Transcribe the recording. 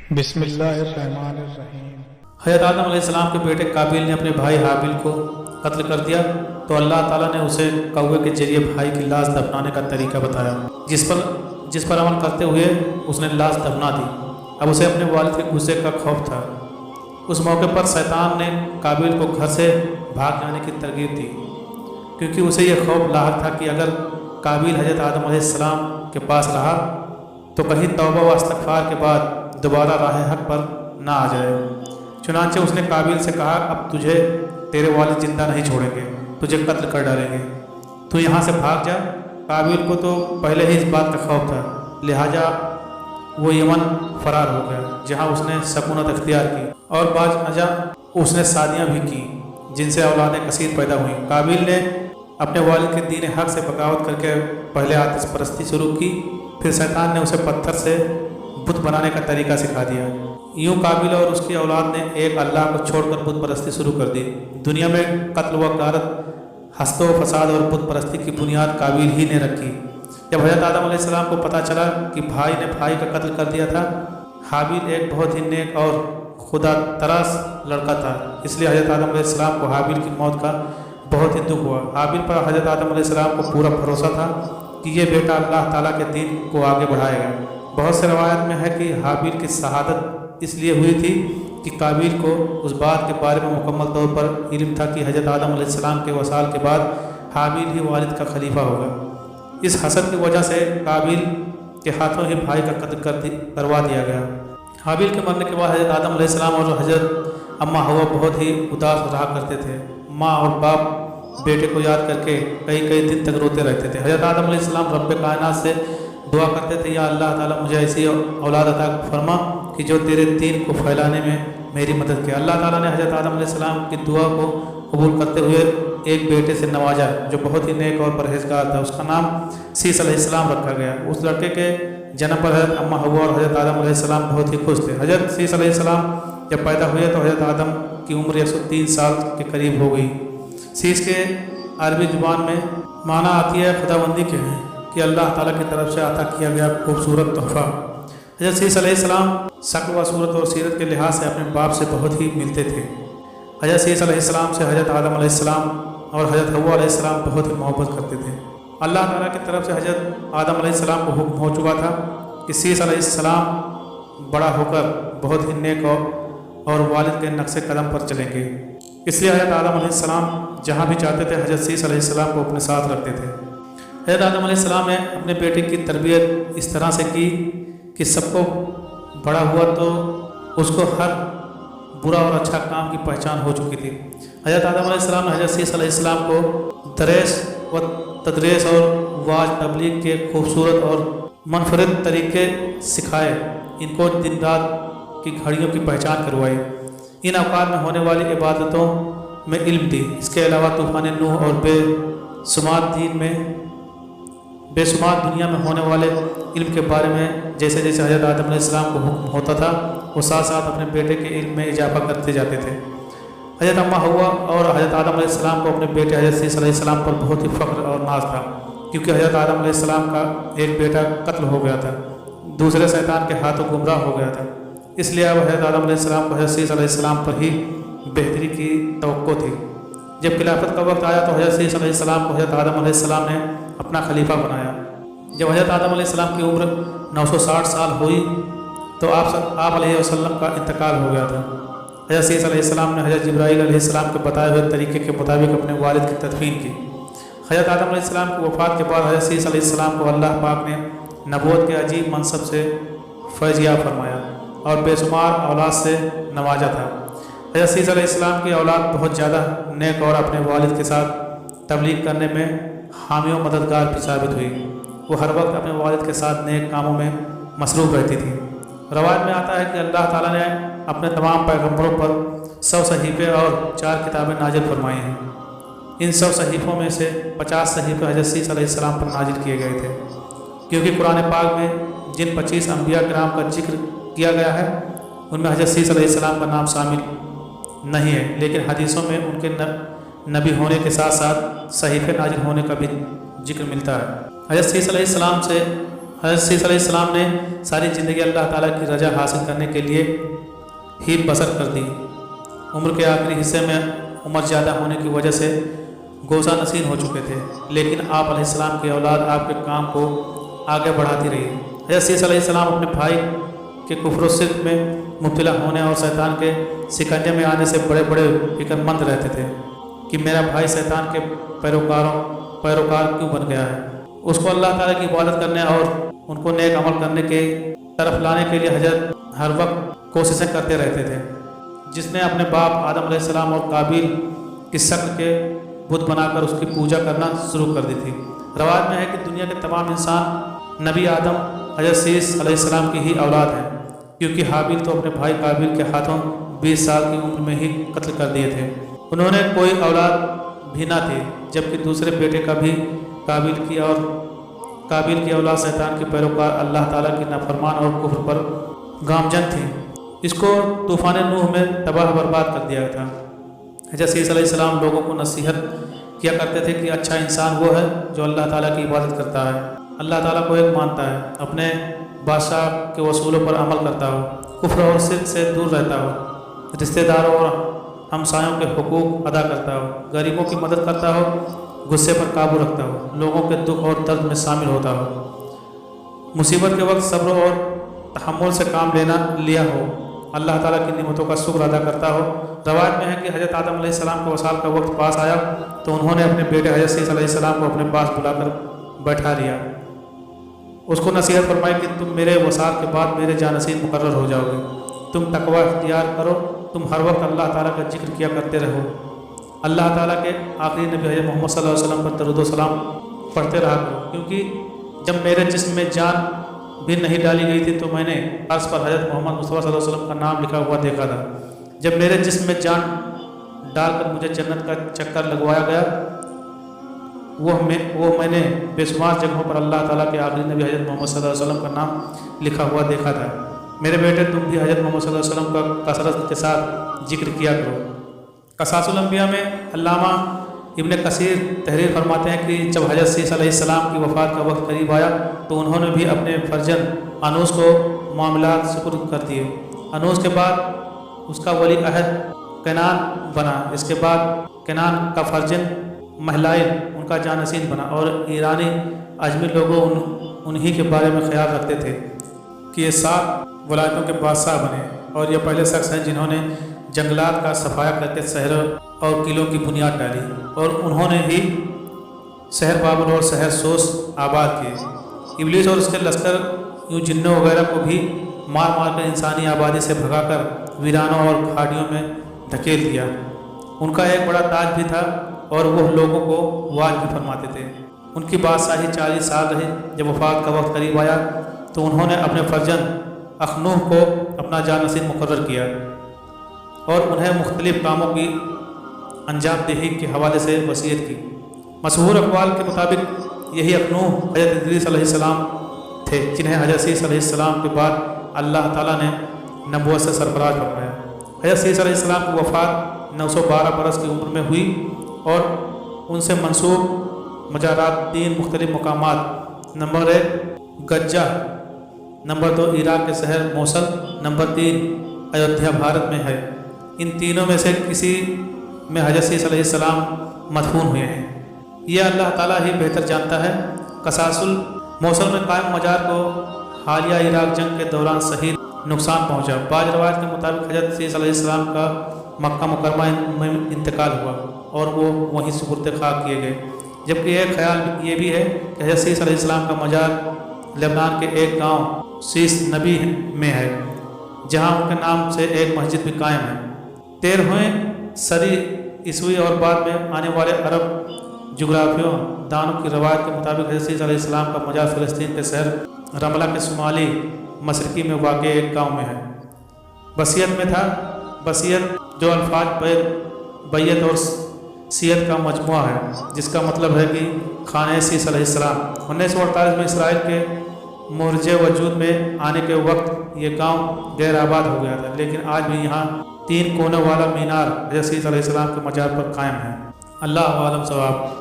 بسم اللہ الرحمن الرحیم۔ حضرت آدم علیہ السلام کے بیٹے قابیل نے اپنے بھائی حابیل کو قتل کر دیا تو اللہ تعالیٰ نے اسے کوے کے ذریعے بھائی کی لاش دفنانے کا طریقہ بتایا، جس پر عمل کرتے ہوئے اس نے لاش دفنا دی۔ اب اسے اپنے والد کے غصے کا خوف تھا۔ اس موقع پر شیطان نے قابیل کو گھر سے بھاگ جانے کی ترغیب دی، کیونکہ اسے یہ خوف لاحق تھا کہ اگر قابیل حضرت آدم علیہ السلام کے پاس رہا تو کہیں توبہ و استغفار کے بعد دوبارہ راہ حق پر نہ آ جائے۔ چنانچہ اس نے قابیل سے کہا، اب تجھے تیرے والد زندہ نہیں چھوڑیں گے، تجھے قتل کر ڈالیں گے، تو یہاں سے بھاگ جا۔ قابیل کو تو پہلے ہی اس بات کا خوف تھا، لہٰذا وہ یمن فرار ہو گیا، جہاں اس نے سکونت اختیار کی اور بعض ازاں اس نے شادیاں بھی کی جن سے اولادیں کثیر پیدا ہوئیں۔ قابیل نے اپنے والد کے دین حق سے بغاوت کر کے پہلے آتش پرستی شروع کی، پھر شیطان نے اسے پتھر سے بت بنانے کا طریقہ سکھا دیا۔ یوں قابیل اور اس کی اولاد نے ایک اللہ کو چھوڑ کر بت پرستی شروع کر دی۔ دنیا میں قتل و غارت، حسد و فساد اور بت پرستی کی بنیاد قابیل ہی نے رکھی۔ جب حضرت آدم علیہ السلام کو پتہ چلا کہ بھائی نے بھائی کا قتل کر دیا تھا، حابیل ایک بہت ہی نیک اور خدا تراس لڑکا تھا، اس لیے حضرت آدم علیہ السلام کو حابیل کی موت کا بہت ہی دکھ ہوا۔ حابیل پر حضرت آدم علیہ السلام کو پورا بھروسہ تھا کہ یہ بیٹا اللہ تعالیٰ کے دین کو آگے بڑھائے گا۔ بہت سے روایت میں ہے کہ حابیل کی شہادت اس لیے ہوئی تھی کہ قابیل کو اس بات کے بارے میں مکمل طور پر علم تھا کہ حضرت آدم علیہ السلام کے وصال کے بعد حابیل ہی والد کا خلیفہ ہوگا۔ اس حسد کی وجہ سے قابیل کے ہاتھوں ہی بھائی کا قتل کروا دیا گیا۔ حابیل کے مرنے کے بعد حضرت آدم علیہ السلام اور حضرت اماں ہوا بہت ہی اداس رہا کرتے تھے۔ ماں اور باپ بیٹے کو یاد کر کے کئی دن تک روتے رہتے تھے۔ حضرت آدم علیہ السلام رب کائنات سے دعا کرتے تھے، یا اللہ تعالیٰ مجھے ایسی اولاد عطا فرما کہ جو تیرے دین کو پھیلانے میں میری مدد کرے۔ اللہ تعالیٰ نے حضرت آدم علیہ السلام کی دعا کو قبول کرتے ہوئے ایک بیٹے سے نوازا جو بہت ہی نیک اور پرہیزگار تھا۔ اس کا نام سیس علیہ السلام رکھا گیا۔ اس لڑکے کے جنم پر حضرت اماں حوا اور حضرت آدم علیہ السلام بہت ہی خوش تھے۔ حضرت سیس علیہ السلام جب پیدا ہوئے تو حضرت آدم کی عمر 103 سال کے قریب ہو گئی۔ سیس کے عربی زبان میں معنی آتی ہے خداوندی کے ہیں کہ اللہ تعالیٰ کی طرف سے عطا کیا گیا خوبصورت تحفہ۔ حضرت سیس علیہ السلام شکل و صورت اور سیرت کے لحاظ سے اپنے باپ سے بہت ہی ملتے تھے۔ حضرت سیس علیہ السلام سے حضرت آدم علیہ السلام اور حضرت حوا علیہ السلام بہت ہی محبت کرتے تھے۔ اللہ تعالیٰ کی طرف سے حضرت آدم علیہ السلام کو حکم ہو چکا تھا کہ سیس علیہ السلام بڑا ہو کر بہت ہی نیک اور والد کے نقش قدم پر چلیں گے، اس لیے حضرت آدم علیہ السلام جہاں بھی چاہتے تھے حضرت سیس علیہ السلام کو اپنے ساتھ رکھتے تھے۔ حضرت آدم علیہ السلام نے اپنے بیٹے کی تربیت اس طرح سے کی کہ سب کو بڑا ہوا تو اس کو ہر برا اور اچھا کام کی پہچان ہو چکی تھی۔ حضرت آدم علیہ السلام نے حضرت سیس علیہ السلام کو دریس و تدریس اور واعظ تبلیغ کے خوبصورت اور منفرد طریقے سکھائے، ان کو دن رات کی گھڑیوں کی پہچان کروائی، ان اوقات میں ہونے والی عبادتوں میں علم دی۔ اس کے علاوہ طوفان نوح اور بے شمار دنیا میں ہونے والے علم کے بارے میں جیسے جیسے حضرت آدم علیہ السلام کو حکم ہوتا تھا وہ ساتھ ساتھ اپنے بیٹے کے علم میں اضافہ کرتے جاتے تھے۔ حضرت اماں حوا اور حضرت آدم علیہ السلام کو اپنے بیٹے حضرت سیس علیہ السلام پر بہت ہی فخر اور ناز تھا، کیونکہ حضرت آدم علیہ السلام کا ایک بیٹا قتل ہو گیا تھا، دوسرے شیطان کے ہاتھوں گمراہ ہو گیا تھا، اس لیے اب حضرت آدم علیہ السلام کو حضرت سیس علیہ السلام پر ہی بہتری کی توقع تھی۔ جب خلافت کا وقت آیا تو حضرت سیس علیہ السلام کو حضرت آدم علیہ السلام نے اپنا خلیفہ بنایا۔ جب حضرت آدم علیہ السلام کی عمر 960 سال ہوئی تو آپ علیہ وسلم کا انتقال ہو گیا تھا۔ حضرت سیس علیہ السلام نے حضرت جبرائیل علیہ السلام کے بتائے ہوئے طریقے کے مطابق اپنے والد کی تدفین کی۔ حضرت آدم علیہ السلام کی وفات کے بعد حضرت سیس علیہ السلام کو اللہ پاک نے نبوت کے عجیب منصب سے فیض یاب فرمایا اور بے شمار اولاد سے نوازا تھا۔ حضرت سیس علیہ السلام کی اولاد بہت زیادہ نیک اور اپنے والد کے ساتھ تبلیغ کرنے میں حامی و مددگار بھی ثابت ہوئی۔ وہ ہر وقت اپنے والد کے ساتھ نیک کاموں میں مصروف رہتی تھی۔ روایت میں آتا ہے کہ اللہ تعالیٰ نے اپنے تمام پیغمبروں پر 100 صحیفے اور 4 کتابیں نازل فرمائی ہیں۔ ان 100 صحیفوں میں سے 50 صحیفے حضرت سیس علیہ السلام پر نازل کیے گئے تھے، کیونکہ قرآن پاک میں جن 25 انبیاء کرام کا ذکر کیا گیا ہے ان میں حضرت سیس علیہ السلام کا نام شامل نہیں ہے، لیکن حدیثوں میں ان کے نبی ہونے کے ساتھ ساتھ صحیفے نازل ہونے کا بھی ذکر ملتا ہے۔ حضرت سیس علیہ السلام سے حضرت سیس علیہ السلام نے ساری زندگی اللہ تعالیٰ کی رضا حاصل کرنے کے لیے ہی بسر کر دی۔ عمر کے آخری حصے میں عمر زیادہ ہونے کی وجہ سے گوشہ نشین ہو چکے تھے، لیکن آپ علیہ السلام کی اولاد آپ کے کام کو آگے بڑھاتی رہی۔ حضرت سیس علیہ السلام اپنے بھائی کے کفر و شرک میں مبتلا ہونے اور شیطان کے سکنجے میں آنے سے بڑے بڑے فکر مند رہتے تھے کہ میرا بھائی شیطان کے پیروکار کیوں بن گیا ہے۔ اس کو اللہ تعالیٰ کی عبادت کرنے اور ان کو نیک عمل کرنے کے طرف لانے کے لیے حضرت ہر وقت کوششیں کرتے رہتے تھے، جس نے اپنے باپ آدم علیہ السلام اور قابیل کی شکل کے بت بنا کر اس کی پوجا کرنا شروع کر دی تھی۔ روایت میں ہے کہ دنیا کے تمام انسان نبی آدم حضرت سیس علیہ السلام کی ہی اولاد ہیں، کیونکہ حابیل تو اپنے بھائی قابیل کے ہاتھوں 20 سال کی عمر میں ہی قتل کر دیے تھے۔ انہوں نے کوئی اولاد بھی نہ تھی، جبکہ دوسرے بیٹے کا بھی قابیل کی اولاد شیطان کے پیروکار اللہ تعالیٰ کی نافرمان اور کفر پر گامزن تھی۔ اس کو طوفان نوح میں تباہ برباد کر دیا تھا۔ حضرت سیس علیہ السلام لوگوں کو نصیحت کیا کرتے تھے کہ اچھا انسان وہ ہے جو اللہ تعالیٰ کی عبادت کرتا ہے، اللہ تعالیٰ کو ایک مانتا ہے، اپنے بادشاہ کے اصولوں پر عمل کرتا ہو، کفر اور شرک سے دور رہتا ہو، رشتہ داروں اور ہمسایوں کے حقوق ادا کرتا ہو، غریبوں کی مدد کرتا ہو، غصے پر قابو رکھتا ہو، لوگوں کے دکھ اور درد میں شامل ہوتا ہو، مصیبت کے وقت صبر اور تحمل سے کام لیا ہو، اللہ تعالیٰ کی نعمتوں کا شکر ادا کرتا ہو۔ روایت میں ہے کہ حضرت آدم علیہ السلام کو وصال کا وقت پاس آیا تو انہوں نے اپنے بیٹے حضرت سیس علیہ السلام کو اپنے پاس بلا کر بیٹھا لیا۔ اس کو نصیحت فرمائی کہ تم میرے وصال کے بعد میرے جانشین مقرر ہو جاؤ گے، تم تقوی اختیار کرو، تم ہر وقت اللہ تعالیٰ کا ذکر کیا کرتے رہو، اللہ تعالیٰ کے آخری نبی حضرت محمد صلی اللہ علیہ وسلم پر درود و سلام پڑھتے رہا کرو، کیونکہ جب میرے جسم میں جان بھی نہیں ڈالی گئی تھی تو میں نے عرش پر حضرت محمد مصطفیٰ صلی اللہ علیہ وسلم کا نام لکھا ہوا دیکھا تھا۔ جب میرے جسم میں جان ڈال کر مجھے جنت کا چکر لگوایا گیا، وہ میں نے بے شمار جگہوں پر اللہ تعالیٰ کے آخری نبی حضرت محمد صلی اللہ علیہ وسلم کا نام لکھا ہوا دیکھا تھا۔ میرے بیٹے تم بھی حضرت محمد صلی اللہ علیہ وسلم کا کثرت کے ساتھ ذکر کیا کرو۔ قصاص الانبیاء میں علامہ ابن کثیر تحریر فرماتے ہیں کہ جب حضرت سیس علیہ السلام کی وفات کا وقت قریب آیا تو انہوں نے بھی اپنے فرزند انوس کو معاملات سپرد کر دیے۔ انوس کے بعد اس کا ولی عہد کنان بنا، اس کے بعد کنان کا فرزند مہلائل ان کا جانشین بنا، اور ایرانی اجمی لوگوں انہی کے بارے میں خیال رکھتے تھے کہ یہ 7 ولایتوں کے بادشاہ بنے، اور یہ پہلے شخص ہیں جنہوں نے جنگلات کا صفایا کر کے شہروں اور قلعوں کی بنیاد ڈالی، اور انہوں نے ہی شہر بابل اور شہر سوس آباد کیے۔ ابلیس اور اس کے لشکر یوں جنوں وغیرہ کو بھی مار کر انسانی آبادی سے بھگا کر ویرانوں اور کھاڑیوں میں دھکیل دیا۔ ان کا ایک بڑا تاج بھی تھا اور وہ لوگوں کو واج بھی فرماتے تھے۔ ان کی بادشاہی 40 سال رہی۔ جب وفات کا وقت قریب آیا تو انہوں نے اپنے فرزند اخنوح کو اپنا جانشین مقرر کیا اور انہیں مختلف کاموں کی انجام دہی کے حوالے سے وصیت کی۔ مشہور اقوال کے مطابق یہی اخنوح حضرت ادریس علیہ السلام تھے، جنہیں حضرت سیس علیہ السلام کے بعد اللہ تعالیٰ نے نبوت سے سرفراز فرمایا۔ حضرت سیس علیہ السلام کی وفات 912 برس کی عمر میں ہوئی اور ان سے منسوب مزارات 3 مختلف مقامات، نمبر 1 گجہ، نمبر 2 عراق کے شہر موصل، نمبر 3 ایودھیا بھارت میں ہے۔ ان تینوں میں سے کسی میں حضرت سیس علیہ السلام مدفون ہوئے ہیں، یہ اللہ تعالیٰ ہی بہتر جانتا ہے۔ قصاص موصل میں قائم مزار کو حالیہ عراق جنگ کے دوران صحیح نقصان پہنچا۔ بعض روایت کے مطابق حضرت سیس علیہ السلام کا مکہ مکرمہ میں انتقال ہوا اور وہ وہیں سپرد خاک کیے گئے، جبکہ ایک خیال یہ بھی ہے کہ حضرت سیس علیہ السلام کا مزار لبنان کے ایک گاؤں سیس نبی میں ہے، جہاں ان کے نام سے ایک مسجد بھی قائم ہے۔ 13ویں صدی عیسوی اور بعد میں آنے والے عرب جغرافیوں دانوں کی روایت کے مطابق حضرت سیس علیہ السلام کا مزار فلسطین کے شہر رملہ کے شمالی مشرقی میں واقع ایک گاؤں میں ہے۔ وصیت میں تھا۔ وصیت جو الفاظ بیت اور سیت کا مجموعہ ہے، جس کا مطلب ہے کہ خانہ سیس علیہ السلام۔ 1948 میں اسرائیل کے مرج وجود میں آنے کے وقت یہ گاؤں غیر آباد ہو گیا تھا، لیکن آج بھی یہاں 3 کونوں والا مینار حضرت سیس علیہ السلام کے مزار پر قائم ہے۔ اللہ عالم ثواب۔